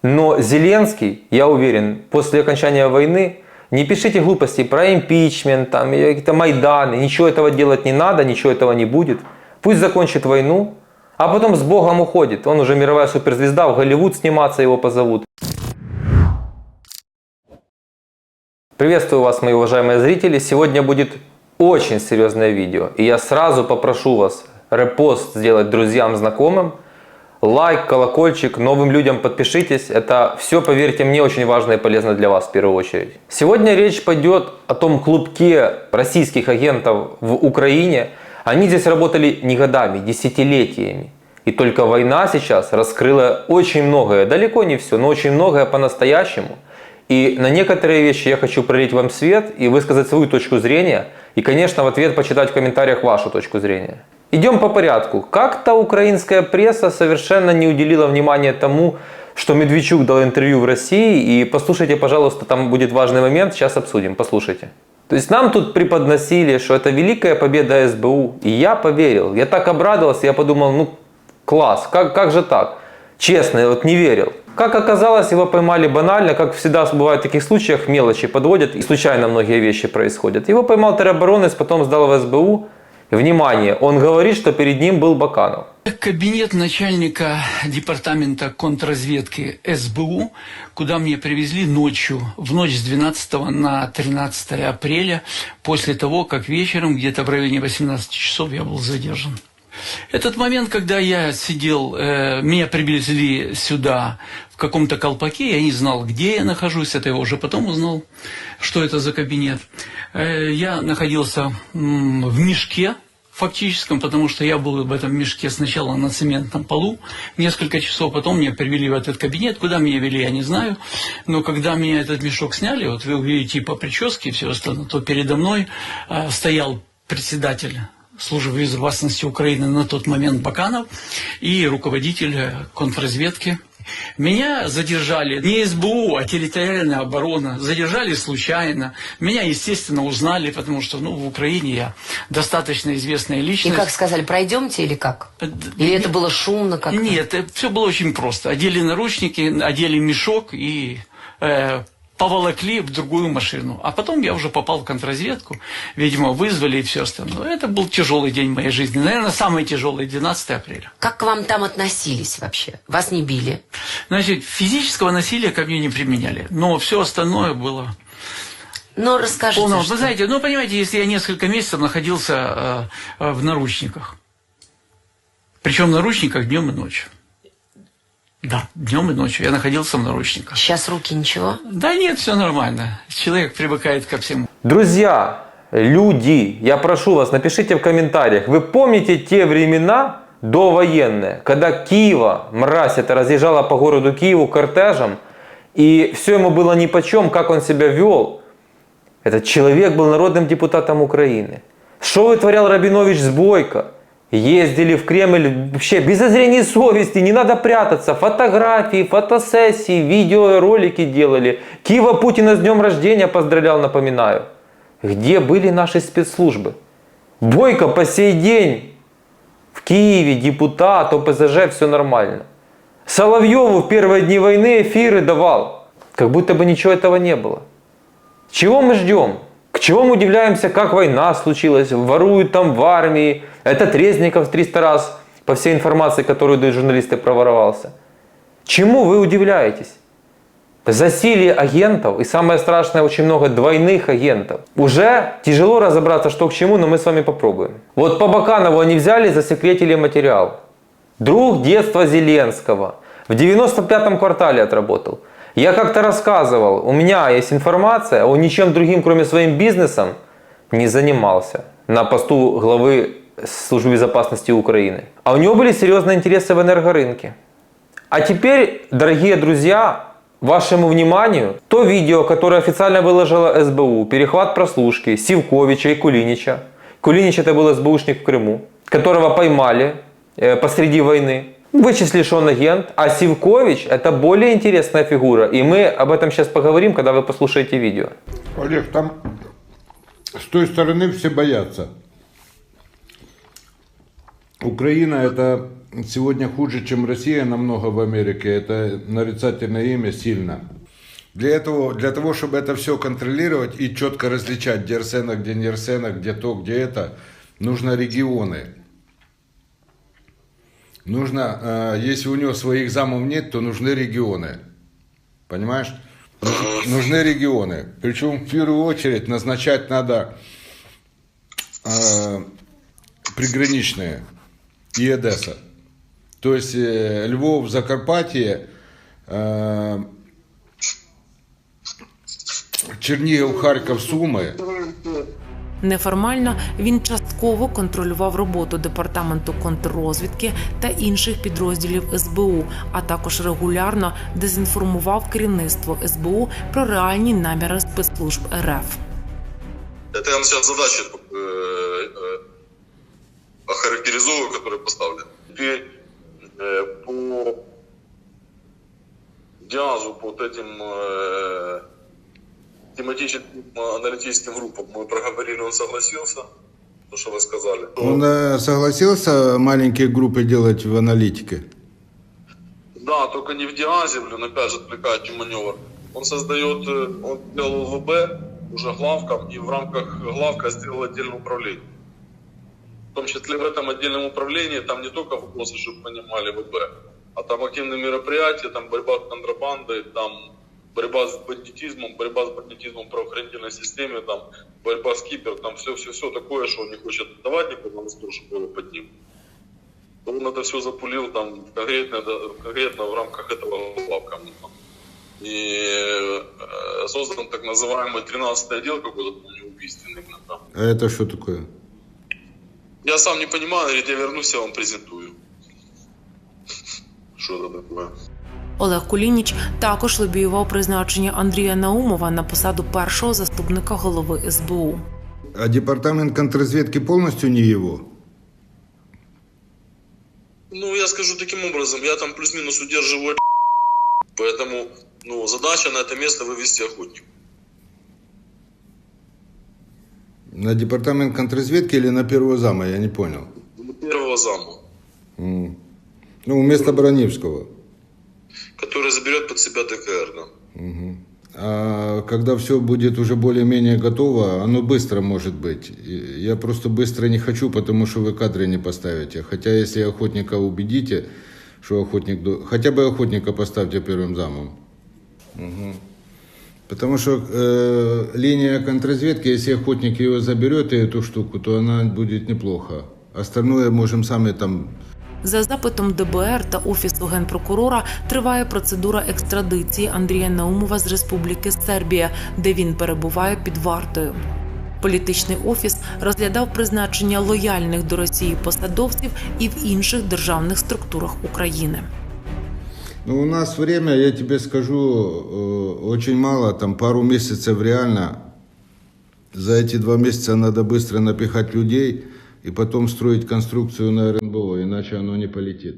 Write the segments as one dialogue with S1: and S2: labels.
S1: Но Зеленский, я уверен, после окончания войны, не пишите глупостей про импичмент, там, какие-то Майданы, ничего этого делать не надо, ничего этого не будет. Пусть закончит войну, а потом с Богом уходит. Он уже мировая суперзвезда, в Голливуд сниматься его позовут. Приветствую вас, мои уважаемые зрители. Сегодня будет очень серьезное видео. И я сразу попрошу вас репост сделать друзьям, знакомым. Лайк, колокольчик, новым людям подпишитесь. Это все, поверьте мне, очень важно и полезно для вас в первую очередь. Сегодня речь пойдет о том клубке российских агентов в Украине. Они здесь работали не годами, десятилетиями. И только война сейчас раскрыла очень многое, далеко не все, но очень многое по-настоящему. И на некоторые вещи я хочу пролить вам свет и высказать свою точку зрения. И, конечно, в ответ почитать в комментариях вашу точку зрения. Идем по порядку. Как-то украинская пресса совершенно не уделила внимания тому, что Медведчук дал интервью в России. И послушайте, пожалуйста, там будет важный момент, сейчас обсудим, послушайте. То есть нам тут преподносили, что это великая победа СБУ. И я поверил, я так обрадовался, я подумал, ну класс, как же так? Честно, я вот не верил. Как оказалось, его поймали банально, как всегда бывает в таких случаях, мелочи подводят и случайно многие вещи происходят. Его поймал тероборонец, потом сдал в СБУ. Внимание, он говорит, что перед ним был Баканов.
S2: Кабинет начальника департамента контрразведки СБУ, куда меня привезли ночью, в ночь с 12 на 13 апреля, после того, как вечером, где-то в районе 18 часов, я был задержан. Этот момент, когда я сидел, меня привезли сюда в каком-то колпаке, я не знал, где я нахожусь, это я уже потом узнал, что это за кабинет. Я находился в мешке фактическом, потому что я был в этом мешке сначала на цементном полу несколько часов, потом меня привели в этот кабинет, куда меня вели, я не знаю, но когда меня этот мешок сняли, вот вы увидите по прическе и все остальное, то передо мной стоял председатель службы безопасности Украины на тот момент Баканов и руководитель контрразведки. Меня задержали не СБУ, а территориальная оборона. Задержали случайно. Меня, естественно, узнали, потому что в Украине я достаточно известная личность.
S3: И как сказали, пройдемте или как? Или это было шумно как-то?
S2: Нет, все было очень просто. Одели наручники, одели мешок и поволокли в другую машину. А потом я уже попал в контрразведку. Видимо, вызвали и все остальное. Это был тяжелый день моей жизни. Наверное, самый тяжелый, 12 апреля.
S3: Как к вам там относились вообще? Вас не били?
S2: Значит, физического насилия ко мне не применяли. Но все остальное было...
S3: Ну, расскажите,
S2: Вы
S3: что?
S2: знаете, понимаете, если я несколько месяцев находился в наручниках. Причем в наручниках днем и ночью. Да, днем и ночью я находился в наручниках.
S3: Сейчас руки ничего?
S2: Да нет, все нормально. Человек привыкает ко всему.
S1: Друзья, люди, я прошу вас, напишите в комментариях, вы помните те времена довоенные, когда Киева, мразь эта, разъезжала по городу Киеву кортежем, и все ему было нипочем, как он себя вел. Этот человек был народным депутатом Украины. Что вытворял Рабинович с Бойко? Ездили в Кремль вообще без зазрения совести, не надо прятаться. Фотографии, фотосессии, видеоролики делали. Киева Путина с днем рождения поздравлял, напоминаю. Где были наши спецслужбы? Бойко по сей день в Киеве, депутат, ОПЗЖ, все нормально. Соловьеву в первые дни войны эфиры давал. Как будто бы ничего этого не было. Чего мы ждем? К чему мы удивляемся, как война случилась, воруют там в армии, этот Резников 300 раз по всей информации, которую дают журналисты, проворовался. Чему вы удивляетесь? Засилие агентов и самое страшное, очень много двойных агентов. Уже тяжело разобраться, что к чему, но мы с вами попробуем. Вот по Баканову они взяли, засекретили материал. Друг детства Зеленского. В 95-м квартале отработал. Я как-то рассказывал, у меня есть информация, он ничем другим, кроме своим бизнесом, не занимался на посту главы Службы безопасности Украины. А у него были серьезные интересы в энергорынке. А теперь, дорогие друзья, вашему вниманию то видео, которое официально выложила СБУ, перехват прослушки Сивковича и Кулинича. Кулинич это был СБУшник в Крыму, которого поймали посреди войны. Вычислили, что он агент, а Сивкович это более интересная фигура. И мы об этом сейчас поговорим, когда вы послушаете видео.
S4: Олег, там с той стороны все боятся. Украина это сегодня хуже, чем Россия намного в Америке. Это нарицательное имя сильно. Для того, чтобы это все контролировать и четко различать, где арсенок, где не арсенок, где то, где это, нужно регионы. Нужно, если у него своих замов нет, то нужны регионы. Понимаешь? Нужны регионы. Причем в первую очередь назначать надо приграничные и Одесса. То есть Львов, Закарпатье, Чернігів, Харків, Суми.
S5: Неформально він частково контролював роботу Департаменту контррозвідки та інших підрозділів СБУ, а також регулярно дезінформував керівництво СБУ про реальні наміри спецслужб РФ.
S6: Это я вам сейчас задачи охарактеризовываю, которые поставлены. Теперь по диазу, по вот этим тематическим аналитическим группам мы проговорили, он согласился, то, что вы сказали.
S4: Он согласился маленькие группы делать в аналитике?
S6: Да, только не в диазе, блин, опять же отвлекающий маневр. Он создает, он делал ВБ уже главком, и в рамках главка сделал отдельное управление. В том числе в этом отдельном управлении там не только вопросы, чтобы понимали ВБ, а там активные мероприятия, там борьба с контрабандой, там борьба с бандитизмом в правоохранительной системе, там борьба с кибер, там все такое, что он не хочет давать никому на стол, чтобы его под ним. Он это все запулил там конкретно в рамках этого главка. И создан так называемый 13-й отдел какой-то неубийственный. Там.
S4: А это что такое?
S6: Я сам не понимаю, говорит, я вернусь, я вам презентую. Что это такое?
S5: Олег Кулініч також лобіював призначення Андрія Наумова на посаду першого заступника голови СБУ.
S4: А департамент контрразведки полностью не его?
S6: Ну, я скажу таким образом, я там плюс-минус удерживаю, поэтому задача на это место вывести охотник.
S4: На департамент контрразведки или на первого зама, я не понял.
S6: Первого зама.
S4: Вместо Броневского.
S6: Который заберет под себя ДКР, да.
S4: А когда все будет уже более-менее готово, оно быстро может быть. Я просто быстро не хочу, потому что вы кадры не поставите. Хотя если охотника убедите, что охотник... Хотя бы охотника поставьте первым замом. Потому что линия контрразведки, если охотник ее заберет, и эту штуку, то она будет неплохо. Остальное можем сами там...
S5: За запитом ДБР та Офісу Генпрокурора триває процедура екстрадиції Андрія Наумова з Республіки Сербія, де він перебуває під вартою. Політичний офіс розглядав призначення лояльних до Росії посадовців і в інших державних структурах України.
S4: У нас время, я тебе скажу, очень мало, там пару месяцев реально. За эти 2 месяца надо быстро напихать людей и потом строить конструкцию на РНБО, иначе оно не полетит.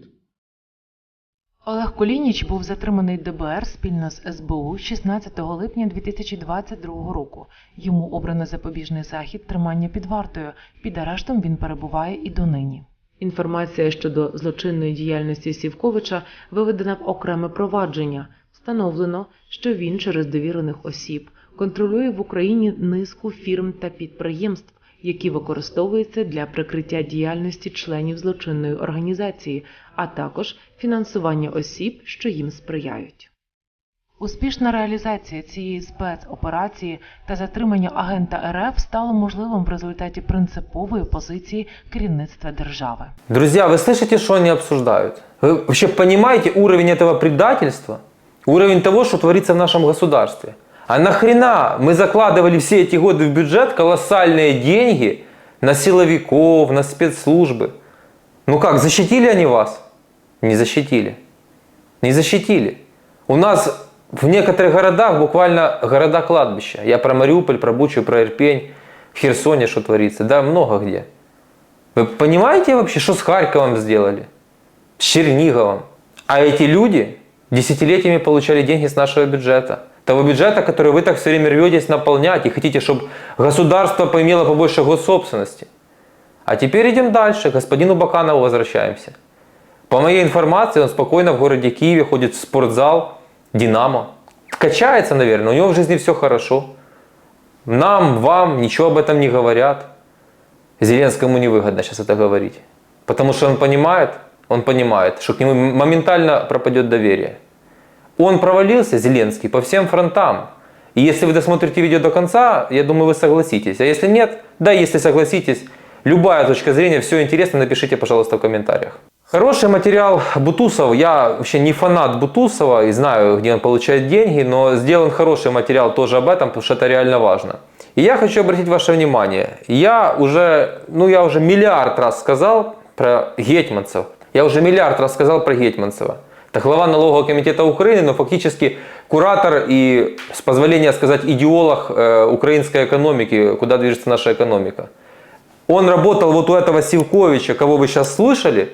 S5: Олег Кулініч був затриманий ДБР спільно з СБУ 16 липня 2022 року. Йому обрано запобіжний захід тримання під вартою. Під арештом він перебуває і донині. Інформація щодо злочинної діяльності Сівковича виведена в окреме провадження. Встановлено, що він через довірених осіб контролює в Україні низку фірм та підприємств, які використовуються для прикриття діяльності членів злочинної організації, а також фінансування осіб, що їм сприяють. Успішна реалізація цієї спецоперації та затримання агента РФ стало можливим в результаті принципової позиції керівництва держави.
S1: Друзья, вы слышите, что они обсуждают? Вы вообще понимаете уровень этого предательства? Уровень того, что творится в нашем государстве? А нахрена мы закладывали все эти годы в бюджет колоссальные деньги на силовиков, на спецслужбы? Ну как, защитили они вас? Не защитили. Не защитили. У нас в некоторых городах буквально города-кладбища. Я про Мариуполь, про Бучу, про Ирпень, в Херсоне что творится, да, много где. Вы понимаете вообще, что с Харьковом сделали? С Черниговым? А эти люди десятилетиями получали деньги с нашего бюджета. Того бюджета, который вы так все время рветесь наполнять и хотите, чтобы государство поимело побольше госсобственности. А теперь идем дальше, к господину Баканову возвращаемся. По моей информации, он спокойно в городе Киеве ходит в спортзал «Динамо». Качается, наверное, у него в жизни все хорошо. Нам, вам ничего об этом не говорят. Зеленскому невыгодно сейчас это говорить. Потому что он понимает, что к нему моментально пропадет доверие. Он провалился, Зеленский, по всем фронтам. И если вы досмотрите видео до конца, я думаю, вы согласитесь. А если нет, да, если согласитесь, любая точка зрения, все интересно, напишите, пожалуйста, в комментариях. Хороший материал Бутусова. Я вообще не фанат Бутусова и знаю, где он получает деньги, но сделан хороший материал тоже об этом, потому что это реально важно. И я хочу обратить ваше внимание. Я уже миллиард раз сказал про Гетманцев. Это глава налогового комитета Украины, но фактически куратор и, с позволения сказать, идеолог украинской экономики, куда движется наша экономика. Он работал вот у этого Сивковича, кого вы сейчас слышали.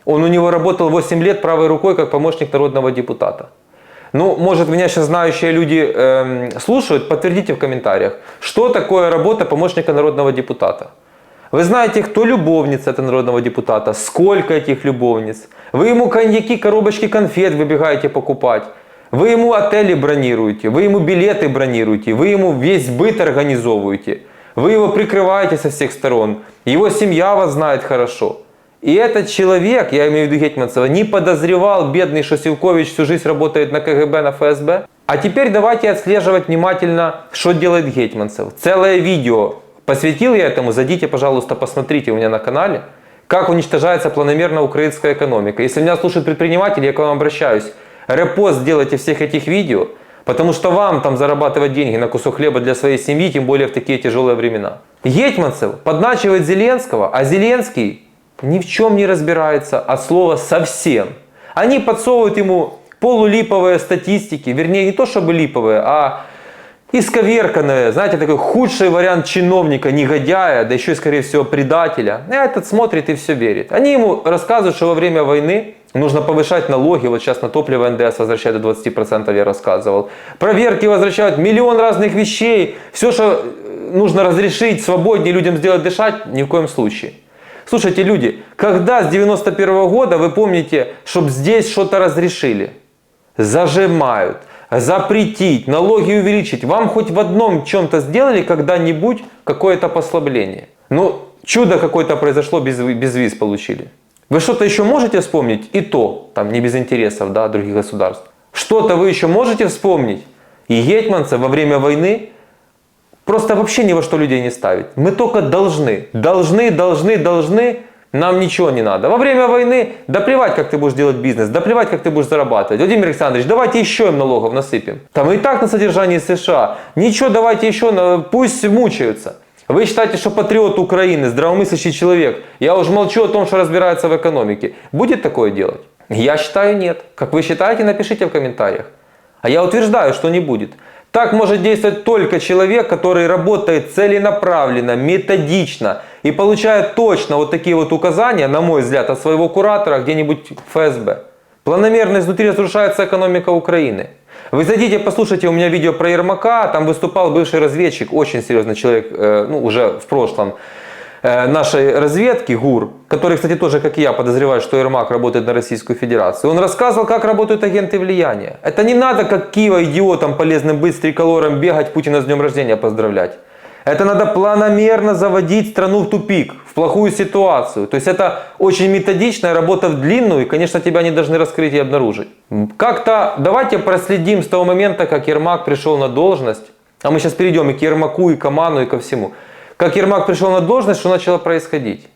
S1: Он у него работал 8 лет правой рукой как помощник народного депутата. Ну, может, меня сейчас знающие люди слушают, подтвердите в комментариях, что такое работа помощника народного депутата. Вы знаете, кто любовница этого народного депутата, сколько этих любовниц. Вы ему коньяки, коробочки конфет выбегаете покупать. Вы ему отели бронируете, вы ему билеты бронируете, вы ему весь быт организовываете. Вы его прикрываете со всех сторон. Его семья вас знает хорошо. И этот человек, я имею в виду Гетманцева, не подозревал, бедный, что Сивкович всю жизнь работает на КГБ, на ФСБ. А теперь давайте отслеживать внимательно, что делает Гетманцев. Целое видео посвятил я этому, зайдите, пожалуйста, посмотрите у меня на канале, как уничтожается планомерно украинская экономика. Если меня слушают предприниматели, я к вам обращаюсь. Репост сделайте всех этих видео, потому что вам там зарабатывать деньги на кусок хлеба для своей семьи, тем более в такие тяжелые времена. Гетманцев подначивает Зеленского, а Зеленский ни в чем не разбирается от слова совсем. Они подсовывают ему полулиповые статистики, вернее не то чтобы липовые, а исковерканные, знаете, такой худший вариант чиновника, негодяя, да еще и скорее всего предателя. И этот смотрит и все верит. Они ему рассказывают, что во время войны нужно повышать налоги, вот сейчас на топливо НДС возвращают до 20%, я рассказывал. Проверки возвращают, миллион разных вещей, все, что нужно разрешить, свободнее людям сделать дышать, ни в коем случае. Слушайте, люди, когда с 91 года, вы помните, чтобы здесь что-то разрешили? Зажимают, запретить, налоги увеличить. Вам хоть в одном чем-то сделали когда-нибудь какое-то послабление? Ну, чудо какое-то произошло, без виз получили. Вы что-то еще можете вспомнить? И то, там не без интересов, да, других государств. Что-то вы еще можете вспомнить? И Гетманцев во время войны просто вообще ни во что людей не ставить. Мы только должны. Должны. Нам ничего не надо. Во время войны, да плевать, как ты будешь делать бизнес, да плевать, как ты будешь зарабатывать. Владимир Александрович, давайте еще им налогов насыпем. Там и так на содержании США. Ничего, давайте еще, пусть мучаются. Вы считаете, что патриот Украины, здравомыслящий человек, я уже молчу о том, что разбирается в экономике, будет такое делать? Я считаю, нет. Как вы считаете, напишите в комментариях. А я утверждаю, что не будет. Так может действовать только человек, который работает целенаправленно, методично и получает точно вот такие вот указания, на мой взгляд, от своего куратора где-нибудь в ФСБ. Планомерно изнутри разрушается экономика Украины. Вы зайдите, послушайте у меня видео про Ермака, там выступал бывший разведчик, очень серьезный человек, уже в прошлом, нашей разведки, ГУР, который, кстати, тоже, как и я, подозревает, что Ермак работает на Российскую Федерацию. Он рассказывал, как работают агенты влияния. Это не надо, как Киева, идиотом полезным быть, с триколором бегать, Путина с днем рождения поздравлять. Это надо планомерно заводить страну в тупик, в плохую ситуацию. То есть это очень методичная работа в длинную, и, конечно, тебя не должны раскрыть и обнаружить. Как-то давайте проследим с того момента, как Ермак пришел на должность, а мы сейчас перейдем и к Ермаку, и к Аману, и ко всему. Как Ермак пришел на должность, что начало происходить?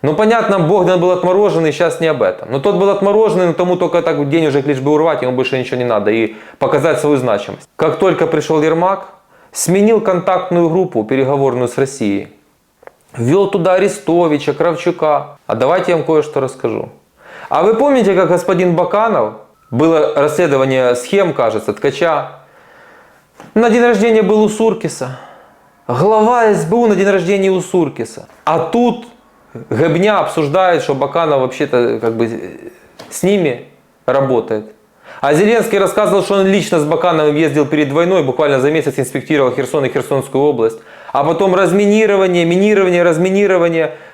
S1: Ну, понятно, Богдан был отмороженный, сейчас не об этом. Но тот был отмороженный, но тому только так день уже лишь бы урвать, ему больше ничего не надо, и показать свою значимость. Как только пришел Ермак, сменил контактную группу, переговорную с Россией. Ввел туда Арестовича, Кравчука. А давайте я вам кое-что расскажу. А вы помните, как господин Баканов, было расследование схем, кажется, Ткача, на день рождения был у Суркиса. Глава СБУ на день рождения у Суркиса. А тут Гебня обсуждает, что Баканов вообще-то как бы с ними работает. А Зеленский рассказывал, что он лично с Бакановым ездил перед войной, буквально за месяц инспектировал Херсон и Херсонскую область. А потом разминирование,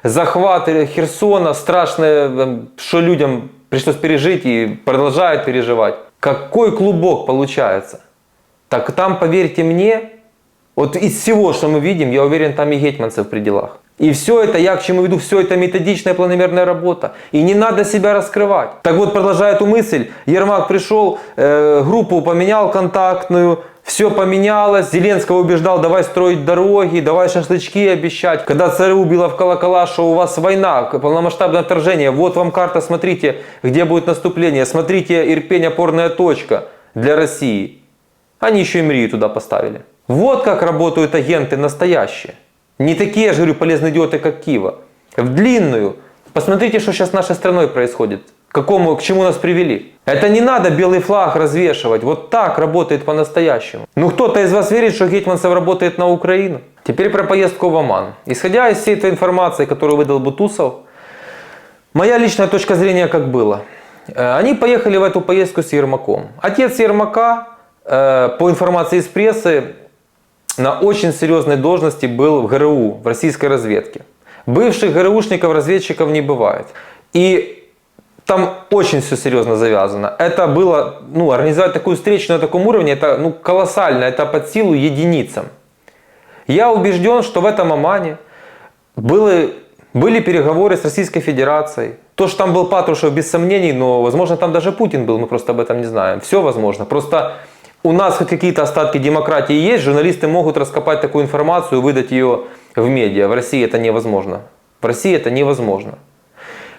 S1: захват Херсона, страшное, что людям пришлось пережить и продолжают переживать. Какой клубок получается? Так там, поверьте мне, вот из всего, что мы видим, я уверен, там и гетманцев в пределах. И все это, я к чему веду, все это методичная планомерная работа. И не надо себя раскрывать. Так вот, продолжая эту мысль, Ермак пришел, группу поменял контактную, все поменялось, Зеленского убеждал, давай строить дороги, давай шашлычки обещать. Когда ЦРУ била в колокола, что у вас война, полномасштабное вторжение, вот вам карта, смотрите, где будет наступление, смотрите, Ирпень опорная точка для России. Они еще и Мрию туда поставили. Вот как работают агенты настоящие. Не такие, я же говорю, полезные идиоты, как Кива. В длинную. Посмотрите, что сейчас с нашей страной происходит. К чему нас привели. Это не надо белый флаг развешивать. Вот так работает по-настоящему. Ну кто-то из вас верит, что Гетманцев работает на Украину? Теперь про поездку в Оман. Исходя из всей этой информации, которую выдал Бутусов, моя личная точка зрения как было. Они поехали в эту поездку с Ермаком. Отец Ермака, по информации из прессы, на очень серьезной должности был в ГРУ, в российской разведке. Бывших ГРУшников, разведчиков не бывает. И там очень все серьезно завязано. Это было, организовать такую встречу на таком уровне, это колоссально, это под силу единицам. Я убежден, что в этом Омане были переговоры с Российской Федерацией. То, что там был Патрушев, без сомнений, но, возможно, там даже Путин был, мы просто об этом не знаем. Все возможно. Просто у нас хоть какие-то остатки демократии есть, журналисты могут раскопать такую информацию и выдать ее в медиа. В России это невозможно. В России это невозможно.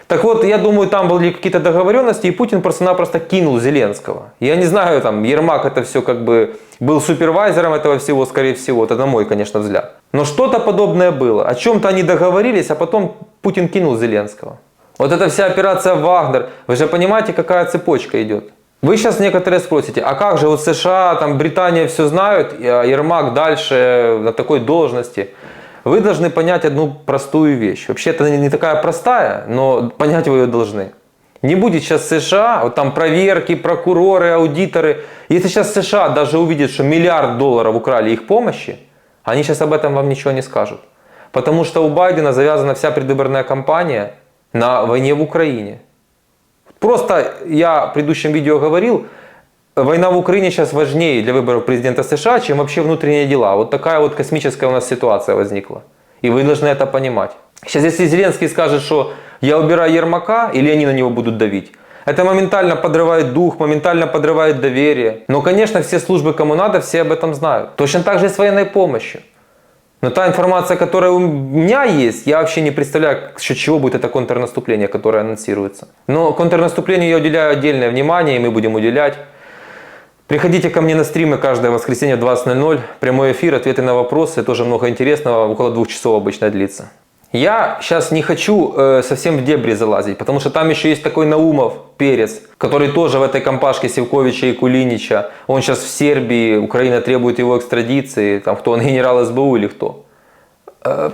S1: Так вот, я думаю, там были какие-то договоренности, и Путин просто-напросто кинул Зеленского. Я не знаю, там Ермак это все как бы был супервайзером этого всего, скорее всего. Это на мой, конечно, взгляд. Но что-то подобное было. О чем-то они договорились, а потом Путин кинул Зеленского. Вот эта вся операция «Вагнер», вы же понимаете, какая цепочка идет. Вы сейчас некоторые спросите, а как же вот США, там Британия все знают, а Ермак дальше на такой должности? Вы должны понять одну простую вещь. Вообще это не такая простая, но понять вы ее должны. Не будет сейчас США, вот там проверки, прокуроры, аудиторы. Если сейчас США даже увидят, что $1 миллиард украли их помощи, они сейчас об этом вам ничего не скажут. Потому что у Байдена завязана вся предвыборная кампания на войне в Украине. Просто я в предыдущем видео говорил, война в Украине сейчас важнее для выборов президента США, чем вообще внутренние дела. Вот такая вот космическая у нас ситуация возникла. И вы должны это понимать. Сейчас если Зеленский скажет, что я убираю Ермака, или они на него будут давить, это моментально подрывает дух, моментально подрывает доверие. Но, конечно, все службы, кому надо, все об этом знают. Точно так же и с военной помощью. Но та информация, которая у меня есть, я вообще не представляю, за счет чего будет это контрнаступление, которое анонсируется. Но контрнаступлению я уделяю отдельное внимание, и мы будем уделять. Приходите ко мне на стримы каждое воскресенье в 20:00. Прямой эфир, ответы на вопросы, тоже много интересного, около 2 часов обычно длится. Я сейчас не хочу совсем в дебри залазить, потому что там еще есть такой Наумов, Перец, который тоже в этой компашке Севковича и Кулинича. Он сейчас в Сербии, Украина требует его экстрадиции, там кто он, генерал СБУ или кто.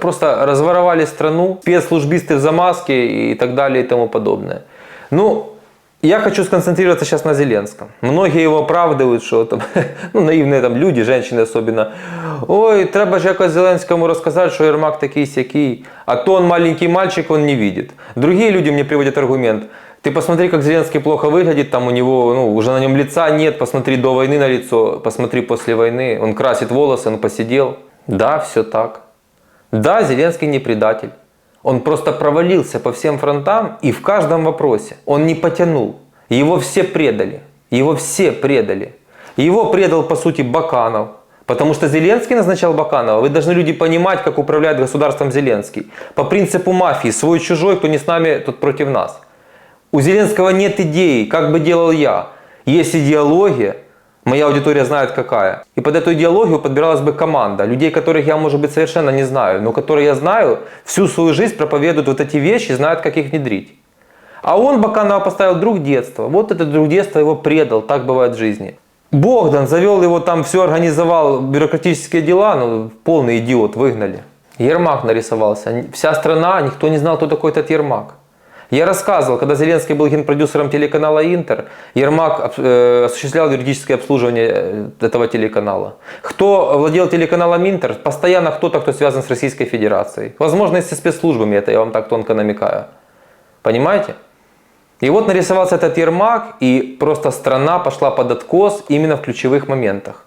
S1: Просто разворовали страну, спецслужбисты в замазке и так далее и тому подобное. Я хочу сконцентрироваться сейчас на Зеленском. Многие его оправдывают, что там, наивные там люди, женщины особенно. Ой, треба же якось Зеленскому рассказать, что Ермак такий-сякий. А то он маленький мальчик, он не видит. Другие люди мне приводят аргумент. Ты посмотри, как Зеленский плохо выглядит, там у него, уже на нем лица нет, посмотри до войны на лицо, посмотри после войны. Он красит волосы, он посидел. Да, все так. Да, Зеленский не предатель. Он просто провалился по всем фронтам и в каждом вопросе. Он не потянул. Его все предали. Его все предали. Его предал, по сути, Баканов. Потому что Зеленский назначал Баканова. Вы должны, люди, понимать, как управляет государством Зеленский. По принципу мафии. Свой-чужой, кто не с нами, тот против нас. У Зеленского нет идеи, как бы делал я. Есть идеология. Моя аудитория знает какая. И под эту идеологию подбиралась бы команда. Людей, которых я, может быть, совершенно не знаю. Но которые я знаю, всю свою жизнь проповедуют вот эти вещи, знают, как их внедрить. А он Баканова поставил друг детства. Вот этот друг детства его предал. Так бывает в жизни. Богдан завел его там, все организовал, бюрократические дела. Полный идиот, выгнали. Ермак нарисовался. Вся страна, никто не знал, кто такой этот Ермак. Я рассказывал, когда Зеленский был генпродюсером телеканала «Интер», Ермак осуществлял юридическое обслуживание этого телеканала. Кто владел телеканалом «Интер», постоянно кто-то, кто связан с Российской Федерацией. Возможно, и со спецслужбами, это я вам так тонко намекаю. Понимаете? И вот нарисовался этот Ермак, и просто страна пошла под откос именно в ключевых моментах.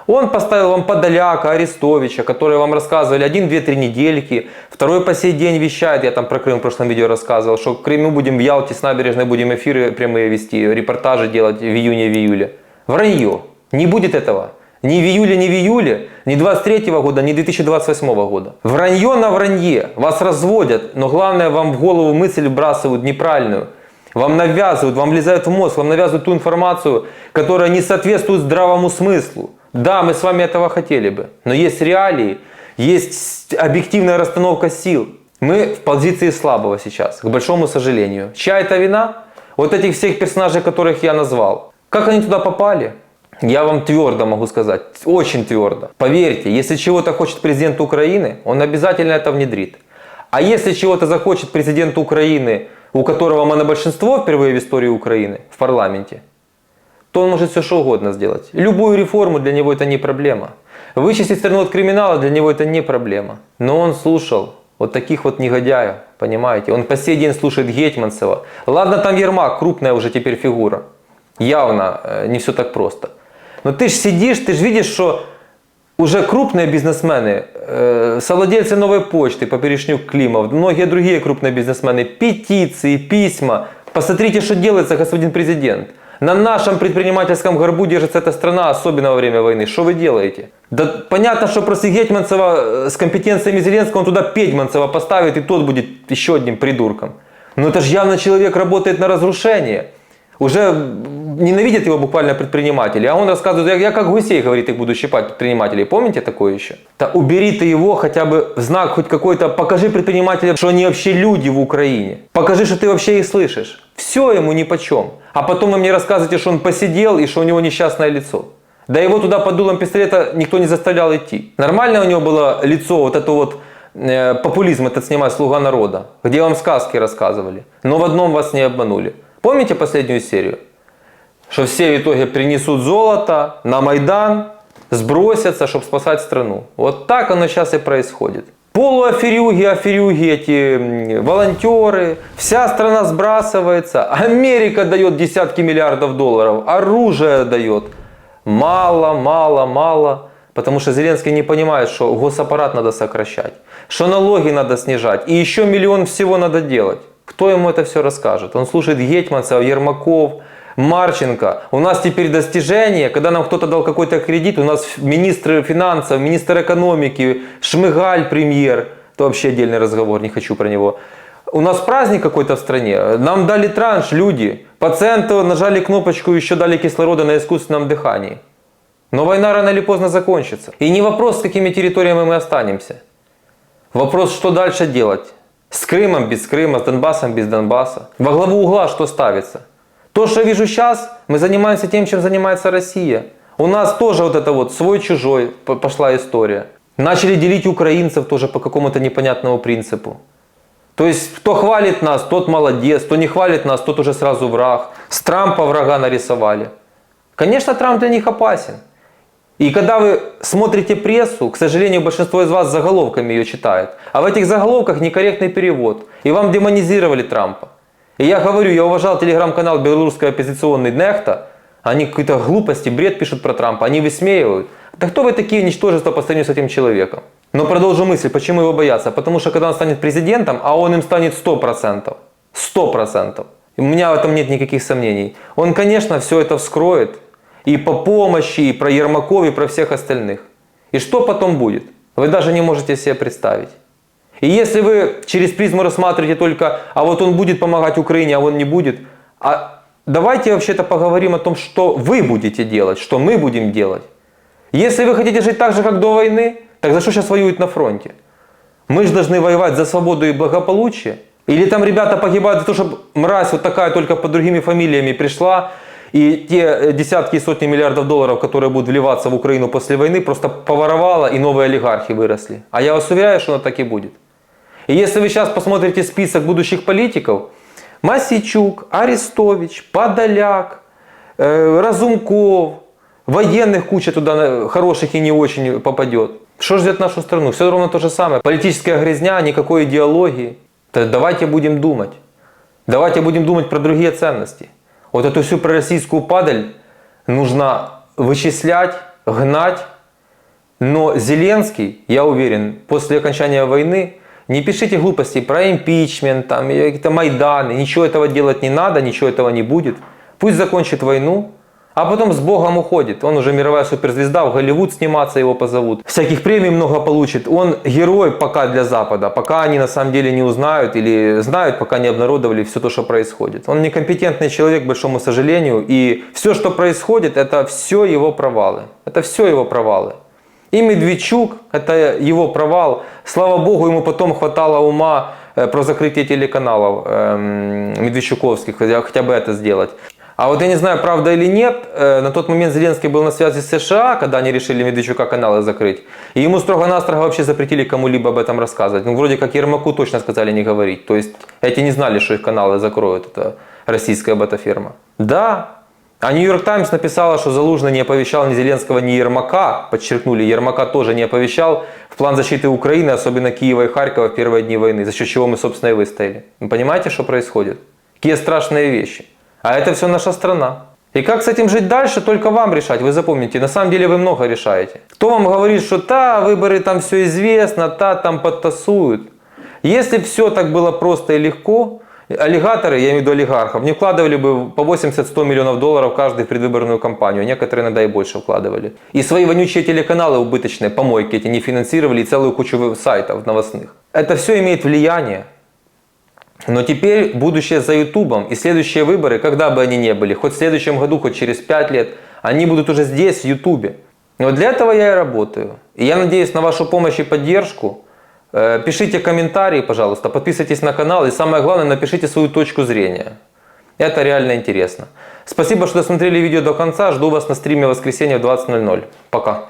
S1: Он поставил вам Подоляка, Арестовича, которые вам рассказывали 1, 2, 3 недельки. Второй по сей день вещает, я там про Крым в прошлом видео рассказывал, что в Крыму будем в Ялте с набережной будем эфиры прямые вести, репортажи делать в июне, в июле. Вранье. Не будет этого. Ни в июле, ни 23 года, ни 2028 года. Вранье на вранье. Вас разводят, но главное, вам в голову мысль вбрасывают неправильную. Вам навязывают, вам влезают в мозг, вам навязывают ту информацию, которая не соответствует здравому смыслу. Да, мы с вами этого хотели бы, но есть реалии, есть объективная расстановка сил. Мы в позиции слабого сейчас, к большому сожалению. Чья это вина? Вот этих всех персонажей, которых я назвал. Как они туда попали? Я вам твердо могу сказать, очень твердо. Поверьте, если чего-то хочет президент Украины, он обязательно это внедрит. А если чего-то захочет президент Украины, у которого монобольшинство впервые в истории Украины в парламенте, то он может все что угодно сделать. Любую реформу для него это не проблема. Вычистить страну от криминала для него это не проблема. Но он слушал вот таких вот негодяев, понимаете. Он по сей день слушает Гетманцева. Ладно, там Ермак, крупная уже теперь фигура. Явно не все так просто. Но ты ж сидишь, ты ж видишь, что уже крупные бизнесмены, совладельцы Новой почты, Поперечнюк, Климов, многие другие крупные бизнесмены, петиции, письма. Посмотрите, что делается, господин президент. На нашем предпринимательском горбу держится эта страна, особенно во время войны. Что вы делаете? Да понятно, что после Гетманцева с компетенциями Зеленского он туда Педманцева поставит, и тот будет еще одним придурком. Но это же явно человек работает на разрушение. Уже ненавидят его буквально предприниматели. А он рассказывает, я как гусей, говорит, их буду щипать предпринимателей. Помните такое еще? Да убери ты его хотя бы в знак хоть какой-то, покажи предпринимателям, что они вообще люди в Украине. Покажи, что ты вообще их слышишь. Все ему нипочем. А потом вы мне рассказываете, что он посидел и что у него несчастное лицо. Да его туда под дулом пистолета никто не заставлял идти. Нормально у него было лицо, вот это вот популизм этот снимать «Слуга народа», где вам сказки рассказывали. Но в одном вас не обманули. Помните последнюю серию? Что все в итоге принесут золото на Майдан, сбросятся, чтобы спасать страну. Вот так оно сейчас и происходит. Полуаферюги, аферюги, эти волонтеры. Вся страна сбрасывается. Америка дает десятки миллиардов долларов. Оружие дает. Мало, мало, мало. Потому что Зеленский не понимает, что госаппарат надо сокращать. Что налоги надо снижать. И еще миллион всего надо делать. Кто ему это все расскажет? Он слушает Гетманцева, Ермаков, Марченко. У нас теперь достижение, когда нам кто-то дал какой-то кредит, у нас министр финансов, министр экономики, Шмыгаль, премьер. Это вообще отдельный разговор, не хочу про него. У нас праздник какой-то в стране, нам дали транш, люди. Пациенту нажали кнопочку, еще дали кислорода на искусственном дыхании. Но война рано или поздно закончится. И не вопрос, с какими территориями мы останемся. Вопрос, что дальше делать. С Крымом, без Крыма, с Донбассом, без Донбасса. Во главу угла что ставится? То, что я вижу сейчас, мы занимаемся тем, чем занимается Россия. У нас тоже вот это вот свой-чужой пошла история. Начали делить украинцев тоже по какому-то непонятному принципу. То есть, кто хвалит нас, тот молодец, кто не хвалит нас, тот уже сразу враг. С Трампа врага нарисовали. Конечно, Трамп для них опасен. И когда вы смотрите прессу, к сожалению, большинство из вас заголовками ее читает. А в этих заголовках некорректный перевод. И вам демонизировали Трампа. И я говорю, я уважал телеграм-канал «Белорусский оппозиционный Нехта». Они какие-то глупости, бред пишут про Трампа. Они высмеивают. Да кто вы такие, ничтожества по сравнению с этим человеком? Но продолжу мысль, почему его боятся. Потому что когда он станет президентом, а он им станет 100%. 100%. У меня в этом нет никаких сомнений. Он, конечно, все это вскроет. И по помощи, и про Ермаков, и про всех остальных. И что потом будет? Вы даже не можете себе представить. И если вы через призму рассматриваете только, а вот он будет помогать Украине, а он не будет. А давайте вообще-то поговорим о том, что вы будете делать, что мы будем делать. Если вы хотите жить так же, как до войны, так за что сейчас воюют на фронте? Мы же должны воевать за свободу и благополучие. Или там ребята погибают за то, чтобы мразь вот такая только под другими фамилиями пришла, и те десятки и сотни миллиардов долларов, которые будут вливаться в Украину после войны, просто поворовала, и новые олигархи выросли. А я вас уверяю, что оно так и будет. И если вы сейчас посмотрите список будущих политиков, Мосейчук, Арестович, Подоляк, Разумков, военных куча туда хороших и не очень попадет. Что ждет нашу страну? Все ровно то же самое. Политическая грязня, никакой идеологии. То давайте будем думать. Давайте будем думать про другие ценности. Вот эту всю пророссийскую падаль нужно вычислять, гнать. Но Зеленский, я уверен, после окончания войны, не пишите глупостей про импичмент, там, какие-то Майданы, ничего этого делать не надо, ничего этого не будет. Пусть закончит войну, а потом с Богом уходит. Он уже мировая суперзвезда, в Голливуд сниматься его позовут. Всяких премий много получит. Он герой пока для Запада, пока они на самом деле не узнают или знают, пока не обнародовали все то, что происходит. Он некомпетентный человек, к большому сожалению, и все, что происходит, это все его провалы. Это все его провалы. И Медведчук, это его провал. Слава богу, ему потом хватало ума про закрытие телеканалов медведчуковских, хотя бы это сделать. А вот я не знаю, правда или нет, на тот момент Зеленский был на связи с США, когда они решили Медведчука каналы закрыть. И ему строго-настрого вообще запретили кому-либо об этом рассказывать. Ну, вроде как Ермаку точно сказали не говорить. То есть эти не знали, что их каналы закроют. Это российская бета-фирма. Да. А Нью-Йорк Таймс написала, что Залужный не оповещал ни Зеленского, ни Ермака. Подчеркнули, Ермака тоже не оповещал в план защиты Украины, особенно Киева и Харькова в первые дни войны, за счет чего мы, собственно, и выстояли. Вы понимаете, что происходит? Какие страшные вещи. А это все наша страна. И как с этим жить дальше, только вам решать. Вы запомните, на самом деле вы много решаете. Кто вам говорит, что выборы там все известно, там подтасуют. Если бы все так было просто и легко, аллигаторы, я имею в виду олигархов, не вкладывали бы по 80-100 миллионов долларов каждый в предвыборную кампанию. Некоторые иногда и больше вкладывали. И свои вонючие телеканалы убыточные, помойки эти не финансировали, и целую кучу сайтов новостных. Это все имеет влияние. Но теперь будущее за Ютубом, и следующие выборы, когда бы они ни были, хоть в следующем году, хоть через 5 лет, они будут уже здесь, в Ютубе. Но для этого я и работаю. И я надеюсь на вашу помощь и поддержку. Пишите комментарии, пожалуйста, подписывайтесь на канал и самое главное, напишите свою точку зрения. Это реально интересно. Спасибо, что досмотрели видео до конца. Жду вас на стриме в воскресенье в 20:00. Пока.